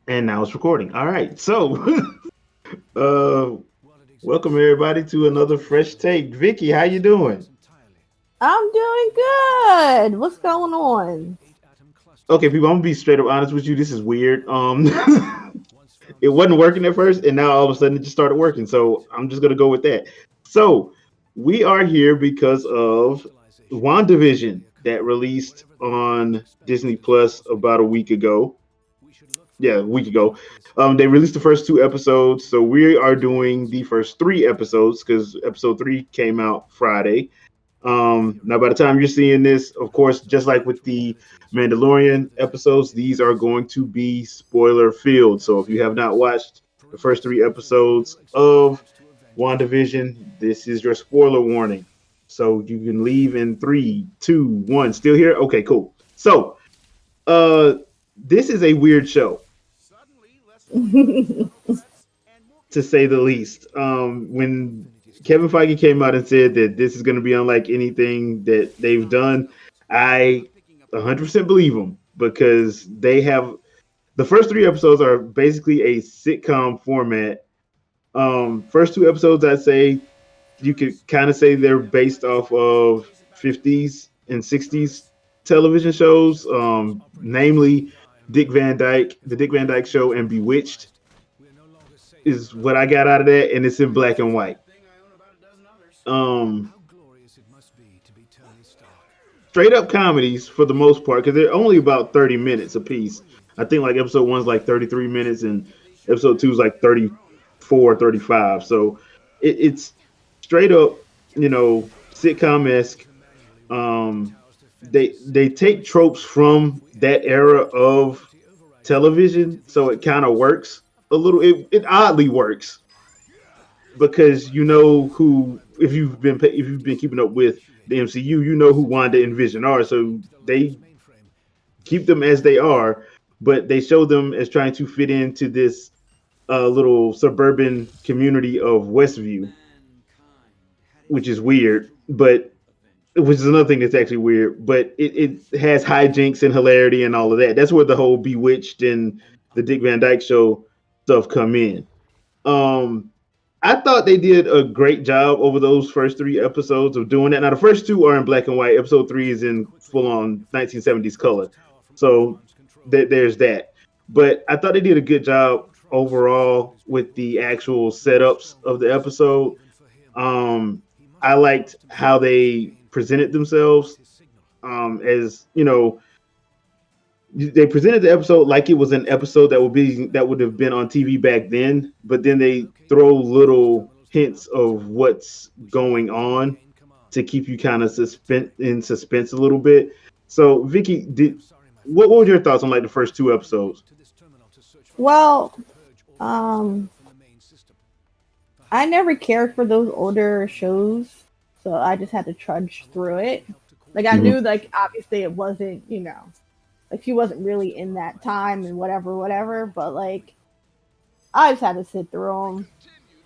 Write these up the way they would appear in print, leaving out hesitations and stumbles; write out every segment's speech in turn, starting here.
And now it's recording. All right. So, uh, welcome everybody to another fresh take. Vicky, how you doing? I'm doing good. What's going on? Okay, people, I'm gonna be straight up honest with you. This is weird. It wasn't working at first, and now all of a sudden it just started working. So I'm just gonna go with that. So we are here because of WandaVision that released on Disney Plus about a week ago. Yeah, a week ago. They released the first two episodes, so we are doing the first three episodes because episode three came out Friday. Now, by the time you're seeing this, of course, just like with the Mandalorian episodes, these are going to be spoiler filled. So if you have not watched the first three episodes of WandaVision, this is your spoiler warning. So you can leave in three, two, one. Still here? Okay, cool. So, uh, this is a weird show to say the least. When Kevin Feige came out and said that this is going to be unlike anything that they've done, I 100% believe him because they have the first three episodes are basically a sitcom format. First two episodes, I'd say you could kind of say they're based off of 50s and 60s television shows, namely the Dick Van Dyke Show, and Bewitched is what I got out of that, and it's in black and white. Um, Straight up comedies for the most part because they're only about 30 minutes a piece. I think like episode one's like 33 minutes and episode two is like 34, 35. So it's straight up, sitcom esque. Um, they take tropes from that era of television, so it kind of works a little. It oddly works because you know who if you've been keeping up with the MCU, you know who Wanda and Vision are. So they keep them as they are, but they show them as trying to fit into this little suburban community of Westview, which is weird, but which is another thing that's actually weird. But it has hijinks and hilarity and all of that. That's where the whole Bewitched and the Dick Van Dyke Show stuff come in. Um, I thought they did a great job over those first three episodes of doing that. Now the first two are in black and white. Episode three is in full on 1970s color. So there's that. But I thought they did a good job overall with the actual setups of the episode. Um, I liked how they presented themselves. As you know, they presented the episode like it was an episode that would have been on TV back then, but then they throw little hints of what's going on to keep you kind of suspense a little bit. So, Vicky, what were your thoughts on like the first two episodes? Well, um, I never cared for those older shows, so I just had to trudge through it. Like I Mm-hmm. knew, like obviously it wasn't, like she wasn't really in that time and whatever, whatever. But like I just had to sit through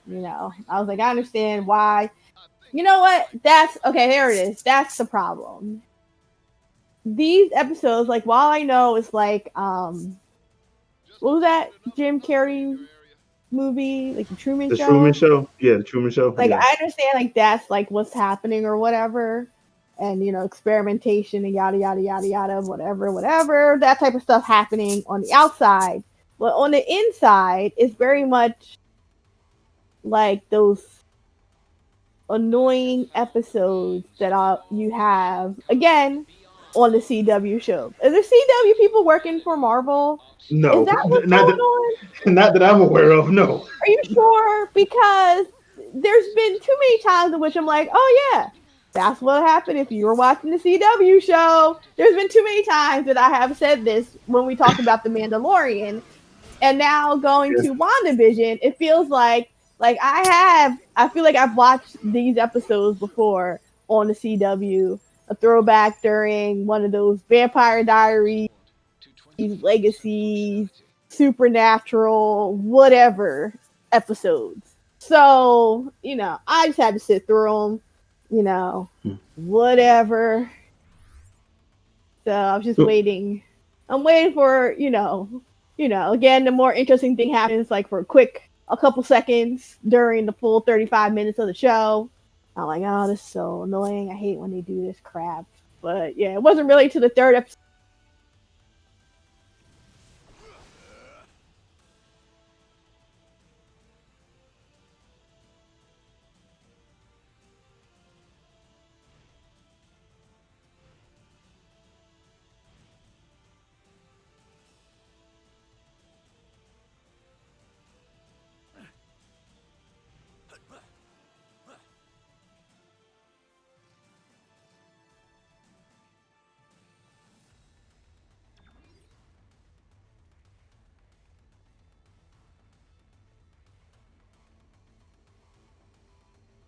them. I was like, I understand why. You know what? That's okay. There it is. That's the problem. These episodes, like, while I know it's like, what was that Jim Carrey movie, like the Truman The Truman Show? Show, yeah, the Truman Show, Like, yeah. I understand, like, that's like what's happening or whatever, and experimentation and yada yada yada yada, whatever, whatever, that type of stuff happening on the outside. But on the inside, it's very much like those annoying episodes that you have again on the CW show. Is there CW people working for Marvel? Is No, that what's not going that on? not that I'm aware of. No. Are you sure? Because there's been too many times in which I'm like, oh yeah, that's what happened if you were watching the CW show. There's been too many times that I have said this when we talked about the Mandalorian, and now going Yeah. to WandaVision, it feels like I feel like I've watched these episodes before on the CW, a throwback during one of those Vampire Diaries, Legacies, Supernatural, whatever episodes. So, I just had to sit through them, whatever. So I was just waiting. I'm waiting for, again, the more interesting thing happens like for a couple seconds during the full 35 minutes of the show. I'm like, oh, this is so annoying. I hate when they do this crap. But yeah, it wasn't really to the third episode.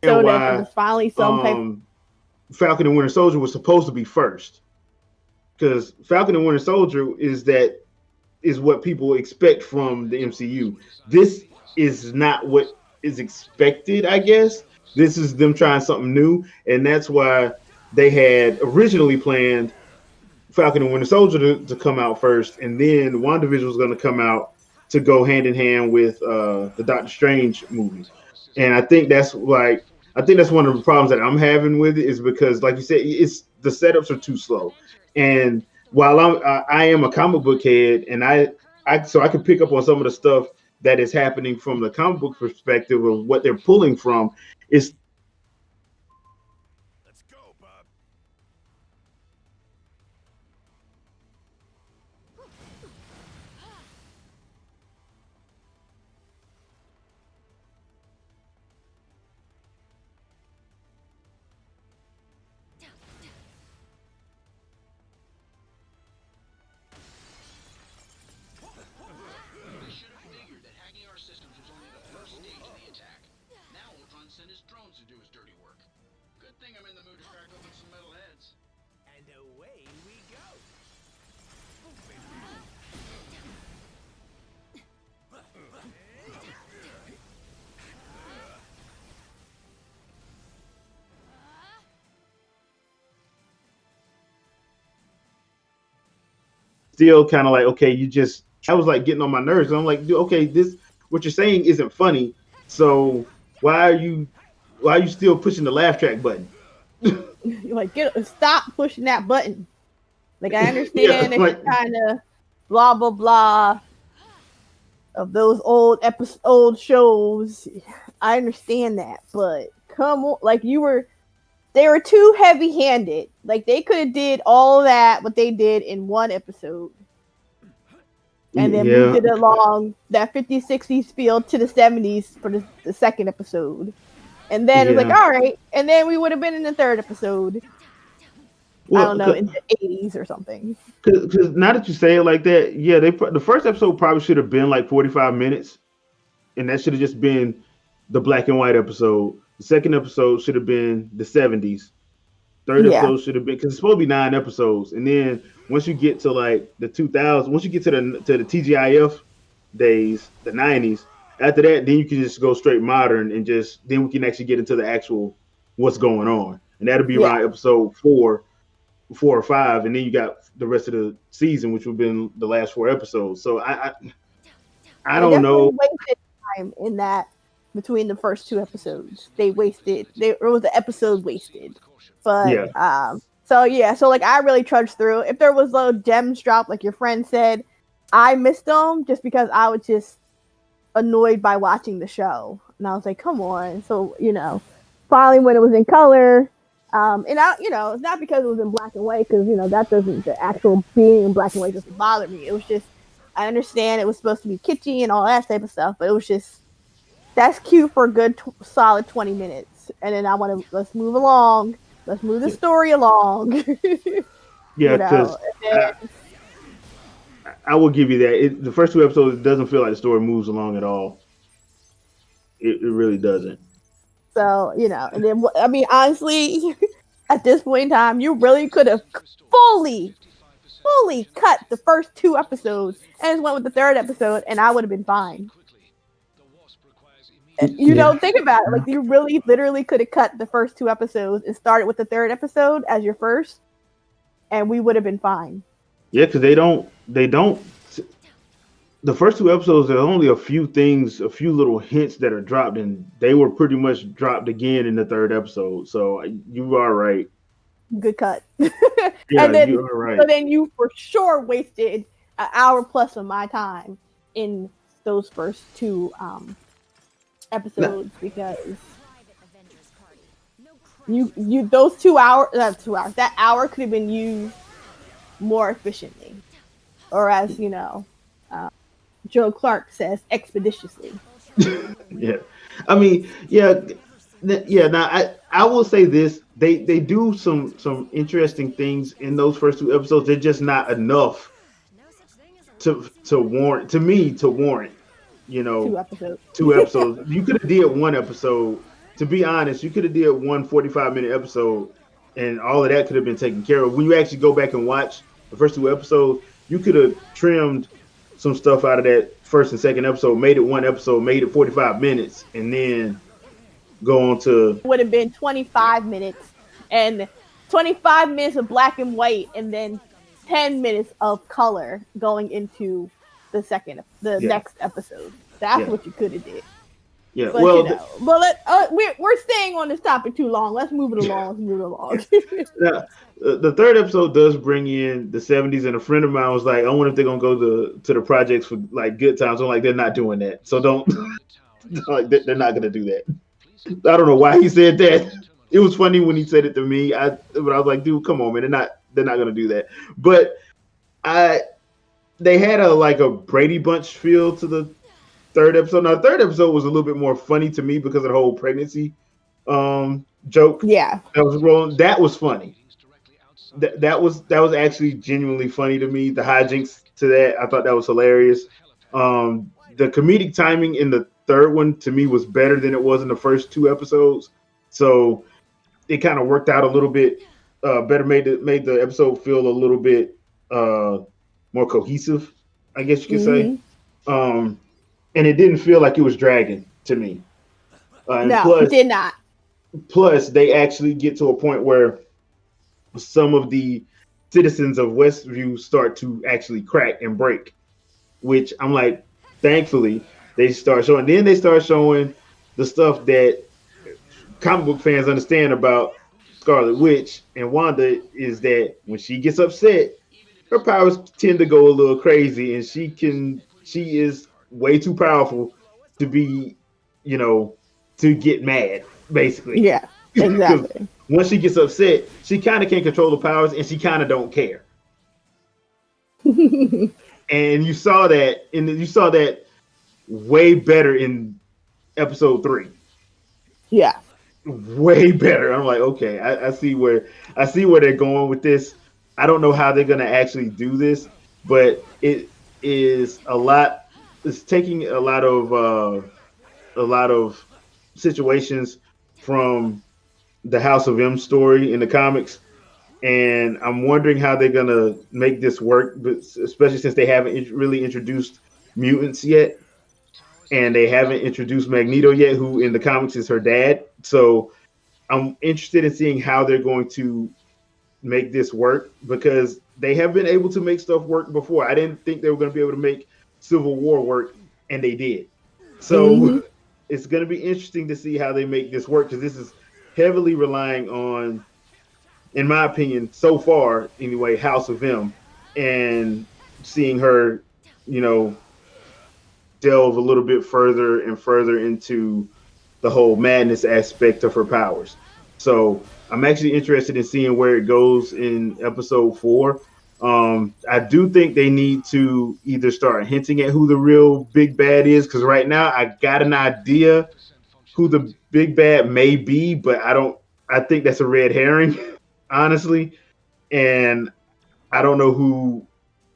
And That there why was finally some type. Falcon and Winter Soldier was supposed to be first, because Falcon and Winter Soldier is what people expect from the MCU. This is not what is expected, I guess. This is them trying something new, and that's why they had originally planned Falcon and Winter Soldier to come out first, and then WandaVision was going to come out to go hand in hand with the Doctor Strange movie. And I think that's one of the problems that I'm having with it is because, like you said, it's the setups are too slow. And while I am a comic book head, and I can pick up on some of the stuff that is happening from the comic book perspective of what they're pulling from. It's still kind of like, okay, I was like getting on my nerves. I'm like, dude, okay, this what you're saying isn't funny. So why are you still pushing the laugh track button? You're like, stop pushing that button. Like, I Yeah, understand that like you're kind of blah blah blah of those old shows. I understand that, but come on, like they were too heavy handed. Like they could have did all that what they did in one episode, and then moved yeah, it along that 50s, 60s feel to the 70s for the second episode, and then it's like, yeah. all right, and then we would have been in the third episode. I Well, don't know, in the 80s or something. because now that you say it like that, yeah, the first episode probably should have been like 45 minutes, and that should have just been the black and white episode. The second episode should have been the 70s. Third Yeah. episode should have been because it's supposed to be 9 episodes, and then once you get to like the 2000s, once you get to the TGIF days, the 90s, after that, then you can just go straight modern and just then we can actually get into the actual what's going on, and that'll be Yeah. around episode four or five, and then you got the rest of the season, which would have been the last 4 episodes. So I They don't know. definitely wasted time in that between the first two episodes. It was the episode wasted. But Yeah, so like I really trudged through. If there was little gems dropped, like your friend said, I missed them just because I was just annoyed by watching the show. And I was like, come on. So, finally when it was in color, and it's not because it was in black and white, because that doesn't the actual being in black and white doesn't bother me. It was just I understand it was supposed to be kitschy and all that type of stuff, but it was just that's cute for a good solid 20 minutes, and then let's move along, let's move the story along. yeah, because And I will give you that. The first 2 episodes, it doesn't feel like the story moves along at all. It really doesn't. so and then I mean, honestly, at this point in time, you really could have fully cut the first 2 episodes and just went with the third episode, and I would have been fine. Yeah, Think about it. Like, you really literally could have cut the first 2 episodes and started with the third episode as your first, and we would have been fine. yeah, because they don't. they don't. The first two episodes, there are only a few things, a few little hints that are dropped, and they were pretty much dropped again in the third episode. So you are right. Good cut. Yeah, And then you are so right. then you for sure wasted an hour plus of my time in those first two Nah, episodes because you those 2 hours, not 2 hours, that hour could have been used more efficiently, or as Joe Clark says, expeditiously. yeah, I mean, yeah, yeah. Now, I will say this: they do some interesting things in those first two episodes. They're just not enough to warrant to warrant you Two know episodes. 2 episodes. You could have did one episode. To be honest, you could have did one 45-minute episode, and all of that could have been taken care of. When you actually go back and watch the first two episodes, you could have trimmed some stuff out of that first and second episode, made it one episode, made it 45 minutes, and then go on to Would have been 25 minutes and 25 minutes of black and white and then 10 minutes of color going into the yeah, next episode. That's yeah, what you could have did. yeah. But Well, we're staying on this topic too long. Let's move it along. Let's move it along. the third episode does bring in the 70s, and a friend of mine was like, I wonder if they're gonna go to the projects for like good times. I'm like, they're not doing that, so don't. Like, they're not gonna do that. I don't know why he said that. It was funny when he said it to me. But I was like, dude, come on, man. They're not gonna do that. But I they had a like a Brady Bunch feel to the third episode. Now, the third episode was a little bit more funny to me because of the whole pregnancy joke Yeah. that was rolling. That was funny. That was actually genuinely funny to me. The hijinks to that, I thought that was hilarious. The comedic timing in the third one to me was better than it was in the first two episodes. So it kind of worked out a little bit better. Made the episode feel a little bit more cohesive, I guess you could say. Hmm. Um, and it didn't feel like it was dragging to me. And No, it plus, did not. plus they actually get to a point where some of the citizens of Westview start to actually crack and break, which I'm like, thankfully they start showing. Then they start showing the stuff that comic book fans understand about Scarlet Witch and Wanda is that when she gets upset, her powers tend to go a little crazy, and she is way too powerful to be, you know, to get mad basically. Yeah, Because exactly. once she gets upset, she kind of can't control the powers, and she kind of don't care. And you saw that way better in episode three. Yeah. Way better. I'm like, okay, I see where they're going with this. I don't know how they're gonna actually do this, but it is a lot. It's taking a lot of situations from the House of M story in the comics, and I'm wondering how they're gonna make this work. But especially since they haven't really introduced mutants yet, and they haven't introduced Magneto yet, who in the comics is her dad. So I'm interested in seeing how they're going to make this work because they have been able to make stuff work before. I didn't think they were going to be able to make Civil War work, and they did. So Hmm. it's going to be interesting to see how they make this work because this is heavily relying on, in my opinion, so far anyway, House of M, and seeing her, you know, delve a little bit further and further into the whole madness aspect of her powers. So I'm actually interested in seeing where it goes in episode four. I do think they need to either start hinting at who the real big bad is because right now I got an idea who the big bad may be, but I don't. I think that's a red herring, honestly, and I don't know who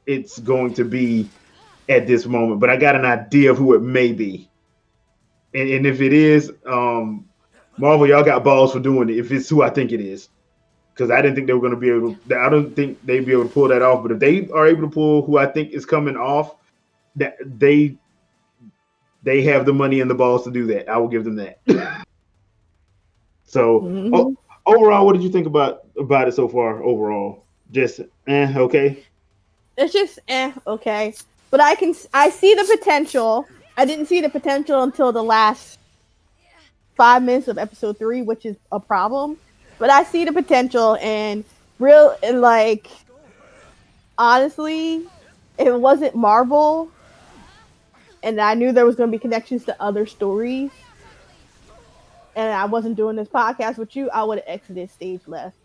it's going to be at this moment. But I got an idea of who it may be, and if it is, Marvel, y'all got balls for doing it. If it's who I think it is, because I didn't think they were going to be able. I don't think they'd be able to pull that off. But if they are able to pull who I think is coming off, that they have the money and the balls to do that. I will give them that. So Hmm. overall, what did you think about it so far? Overall, just okay. It's just okay. But I see the potential. I didn't see the potential until the last 5 minutes of episode 3, which is a problem. But I see the potential, and real and like honestly, if it wasn't Marvel, and I knew there was going to be connections to other stories, and I wasn't doing this podcast with you, I would have exited stage left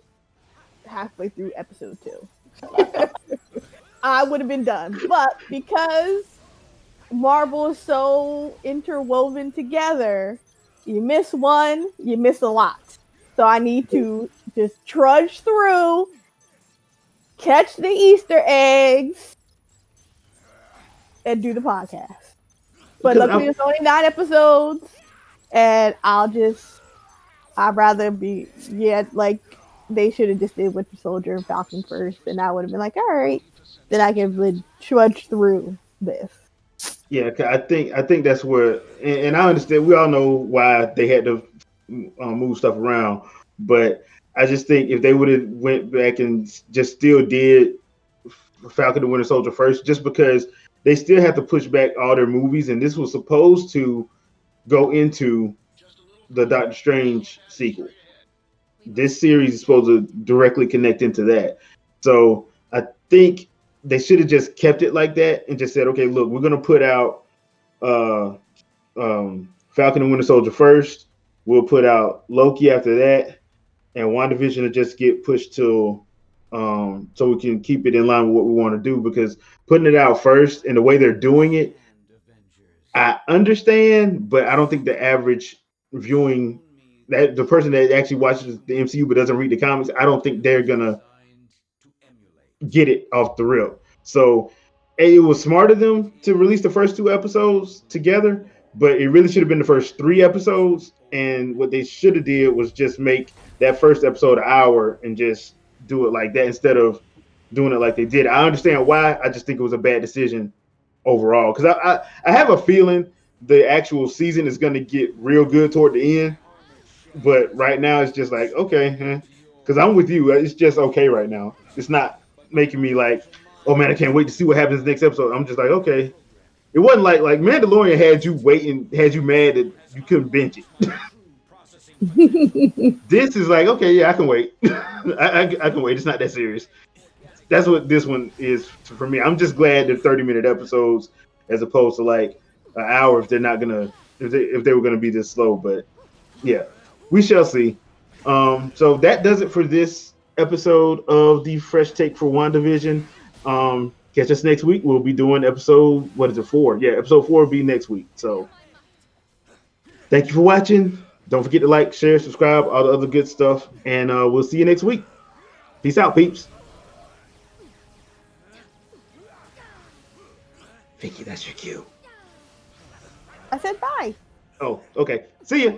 halfway through episode 2. I would have been done. But because Marvel is so interwoven together, you miss one, you miss a lot. So I need to just trudge through, catch the Easter eggs, and do the podcast. But luckily, it's only 9 episodes, and I'd rather be, like, they should have just did Winter Soldier and Falcon first, and I would have been like, all right, then I can trudge through this. Yeah, I think that's where, and I understand. We all know why they had to move stuff around, but I just think if they would have went back and just still did Falcon and Winter Soldier first, just because they still have to push back all their movies, and this was supposed to go into the Doctor Strange sequel. This series is supposed to directly connect into that. So I think they should have just kept it like that and just said, okay, look, we're going to put out Falcon and Winter Soldier first. We'll put out Loki after that. And WandaVision will just get pushed till so we can keep it in line with what we want to do, because putting it out first and the way they're doing it, I understand, but I don't think the average viewing, that the person that actually watches the MCU but doesn't read the comics, I don't think they're gonna get it off the rip. So it was smart of them to release the first 2 episodes together, but it really should have been the first 3 episodes. And what they should have did was just make that first episode an hour and just do it like that instead of doing it like they did. I understand why. I just think it was a bad decision overall, because I have a feeling the actual season is going to get real good toward the end. But right now it's just like, okay, because I'm with you. It's just okay right now. It's not making me like, oh man, I can't wait to see what happens next episode. I'm just like, okay. It wasn't like Mandalorian had you waiting, had you mad that you couldn't binge it. This is like, okay, yeah, I can wait. I can wait. It's not that serious. That's what this one is for me. I'm just glad they're 30-minute episodes as opposed to like an hour if they're not gonna, if they were gonna be this slow. But yeah, we shall see. So that does it for this episode of the Fresh Take for WandaVision. Catch us next week. We'll be doing episode, 4? Yeah, episode 4 will be next week. So thank you for watching. Don't forget to like, share, subscribe, all the other good stuff. And we'll see you next week. Peace out, peeps. Vicky, that's your cue. I said bye. Oh, okay. See ya.